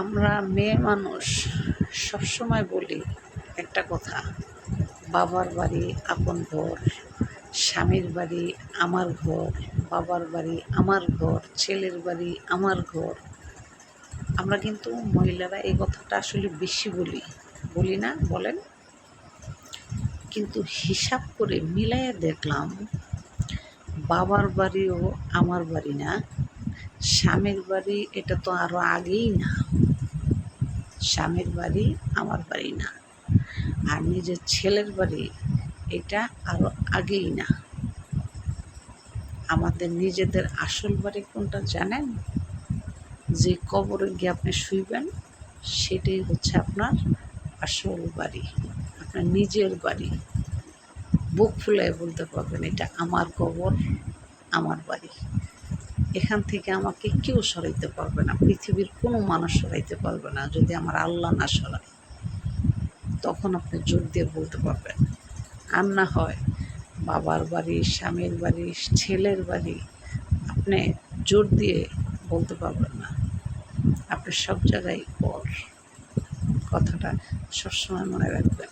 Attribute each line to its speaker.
Speaker 1: আমরা মেয়ে মানুষ সবসময় বলি একটা কথা, বাবার বাড়ি আপন ঘর, স্বামীর বাড়ি আমার ঘর, বাবার বাড়ি আমার ঘর, ছেলের বাড়ি আমার ঘর। আমরা কিন্তু মহিলারা এই কথাটা আসলে বেশি বলি না বলেন? কিন্তু হিসাব করে মিলাইয়া দেখলাম, বাবার বাড়িও আমার বাড়ি না, স্বামীর বাড়ি এটা তো আরও আগেই না, স্বামীর বাড়ি আমার বাড়ি না, আর নিজের ছেলের বাড়ি এটা আরও আগেই না। আমাদের নিজেদের আসল বাড়ি কোনটা জানেন? যে কবরে গিয়ে আপনি শুইবেন সেটাই হচ্ছে আপনার আসল বাড়ি, আপনার নিজের বাড়ি। বুক ফুলায় বলতে পারবেন এটা আমার কবর, আমার বাড়ি। এখান থেকে আমাকে কেউ সরাইতে পারবে না, পৃথিবীর কোনো মানুষ সরাইতে পারবে না যদি আমার আল্লাহ না সরায়। তখন আপনি জোর দিয়ে বলতে পারবেন। আর না হয় বাবার বাড়ি, স্বামীর বাড়ি, ছেলের বাড়ি আপনি জোর দিয়ে বলতে পারবেন না। আপনি সব জায়গায় পর। কথাটা সবসময় মনে রাখবেন।